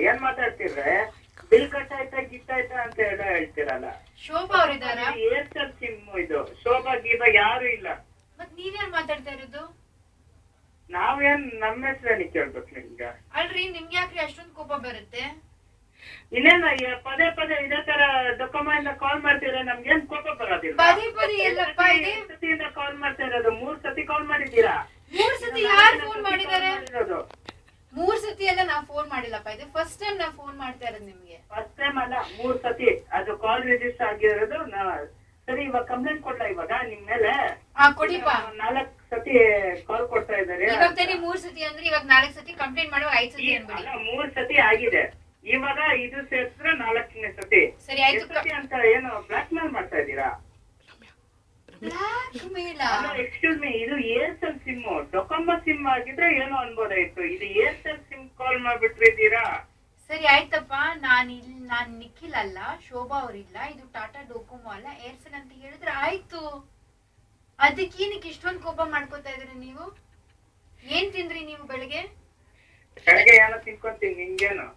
ಏನ್ ಮಾತಾಡ್ತಿದ್ರೆ bill cut ಆಯ್ತಾ ಗಿಟ್ಟಾಯ್ತಾ ಅಂತ ಹೇಳ್ತಿರಲ್ಲ. ಶೋಭಾ ಅವರಿದ್ದಾರಾ? ಏರ್ಟೆಲ್ ಸಿಮ್ ಇದು. ಶೋಭಾ ಗೀಭಾ ಯಾರು ಇಲ್ಲ. ಮತ್ ನೀವೇನ್ ಮಾತಾಡ್ತಾ ಇರೋದು? ನಾವೇನ್ ನಮ್ಮ ಹೆಸರೇನಿ ಕೇಳ್ಬೇಕು ನಿಮ್ಗ? ಅಲ್ರಿ ನಿಮ್ಗೆ ಯಾಕ್ರಿ ಅಷ್ಟೊಂದು ಕೋಪ ಬರುತ್ತೆ? ಇನ್ನೇನ ಪದೇ ಪದೇ ಇದೇ ತರ ಡೊಕೊಮೆಂಟ್ ಕಾಲ್ ಮಾಡ್ತೀರಾ, ನಮ್ಗೇನ್ ಕೋಪ ಬರೋದಿಲ್ಲ. ಪದೇ ಪದೇ ಎಲ್ಲಪ್ಪ ಇದೆ? ಸತಿಯಿಂದ ಕಾಲ್ ಮಾಡ್ತಾ ಇರೋದು, 3 ಸತಿ ಕಾಲ್ ಮಾಡಿದ್ದೀರಾ. 3 ಸತಿ ಯಾರು ಫೋನ್ ಮಾಡಿದ್ದಾರೆ? 3 ಸತಿ ಎಲ್ಲ ನಾ ಫೋನ್ ಮಾಡಿಲ್ಲಪ್ಪ, ಇದು ಫಸ್ಟ್ ಟೈಮ್ ನಾ ಫೋನ್ ಮಾಡ್ತಾ ಇರೋದು ನಿಮ್ಗೆ. ಫಸ್ಟ್ ಟೈಮ್ ಅಲ್ಲ, 3 ಸತಿ ಅದು ಕಾಲ್ ರಿಜಿಸ್ಟರ್ ಆಗಿರೋದು. ಸರಿ, ಇವಾಗ ಕಂಪ್ಲೇಂಟ್ ಕೊಡ್ಲಾ ಇವಾಗ ನಿಮ್ ಮೇಲೆ? ಕೊಡಿಪ್ಪ. 4 ಸತಿ ಕಾಲ್ ಕೊಡ್ತಾ ಇದಾರೆ. ಇವಾಗ ತಾನೇ 3 ಸತಿ ಅಂದ್ರೆ ಇವಾಗ 4 ಸತಿ ಕಂಪ್ಲೇಂಟ್ ಮಾಡುವ 5 ಸತಿ ಅನ್ಬೇಡಿ. 3 ಸತಿ ಆಗಿದೆ, ಇವಾಗ ಇದು ಸೇರಿಸಿದ್ರೆ 4ನೇ ಸತಿ. ಸರಿ ಆಯ್ತು ಅಂತ ಏನು ಬ್ಲಾಕ್ ಮೇಲ್ ಮಾಡ್ತಾ ಇದ್ದೀರಾ? ಎಕ್ಸ್ಕ್ಯೂಸ್ ಮೀ, ಇದು ಏರ್ಟೆಲ್ ಸಿಮ್, ಡೊಕೊಮೊ ಸಿಮ್ ಆಗಿದ್ರೆ ಏನೋ ಅನ್ಬೋದಾಯ್ತು. ಇದು ಏರ್ಟೆಲ್ ಸಿಮ್ ಕಾಲ್ ಮಾಡ್ಬಿಟ್ಟಿದ್ದೀರಾ. ಸರಿ ಆಯ್ತಪ್ಪ, ನಾನ್ ನಿಖಿಲ್ ಅಲ್ಲ, ಶೋಭಾ ಅವ್ರಿಲ್ಲ, ಇದು ಟಾಟಾ ಡೊಕೊಮೊ ಅಲ್ಲ, ಏರ್ಸೆಲ್ ಅಂತ ಹೇಳಿದ್ರೆ ಆಯ್ತು. ಅದಕ್ಕೇನಕ್ಕೆ ಇಷ್ಟೊಂದು ಕೋಪ ಮಾಡ್ಕೋತಾ ಇದ್ರಿ ನೀವು? ಏನ್ ತಿಂದ್ರಿ ನೀವು ಬೆಳಗ್ಗೆ? ಬೆಳಗ್ಗೆ ಏನೋ ತಿನ್ಕೊಂತೀನಿ, ನಿಂಗೇನು?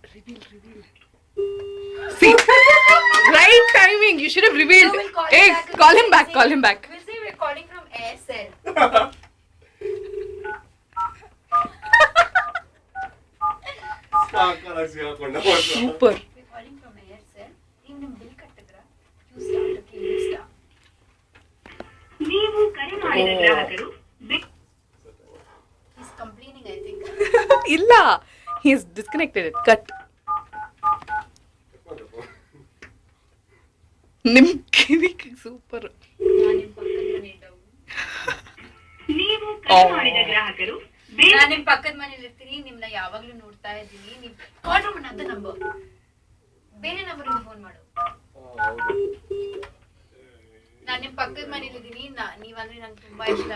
Right timing. You should have revealed. Hey, call him back. Call him back. We'll say we're calling from Aircel. Super. We're calling from Aircel. ನೀವು ನಿಮ್ bill ಕಟ್ಟಿದ್ರಾ? You start to kill this stuff. ನೀವು ಕರೆ ಮಾಡಿದ ಗ್ರಾಹಕರು He's complaining, I think. Illa. He's disconnected it. Cut. ನಿಮ್ ಕಿವಿಗೆ super. ನಾನು ನಿಮ್ ಪಕ್ಕದ ಮನೆ ಇದ್ದವು. ನೀವು ಕರೆ ಮಾಡಿದ ಗ್ರಾಹಕರು ನಾನು ನಿಮ್ ಪಕ್ಕದ ಮನೇಲಿ ಇರ್ತೀನಿ, ನಿಮ್ನ ಯಾವಾಗ್ಲೂ ನೋಡ್ತಾ ಇದ್ದೀನಿ. ನೀವು ಕಾಲ್ ಮಾಡೋಣ ಅಂತ ನಂಬರ್, ಬೇರೆ ನಂಬರ್ ಇಂದ ಫೋನ್ ಮಾಡು. ನಾನು ನಿಮ್ ಪಕ್ಕದ ಮನೇಲಿ ಇದ್ದೀನಿ, ನೀವಂದ್ರೆ ನಂಗೆ ತುಂಬಾ ಇಷ್ಟ.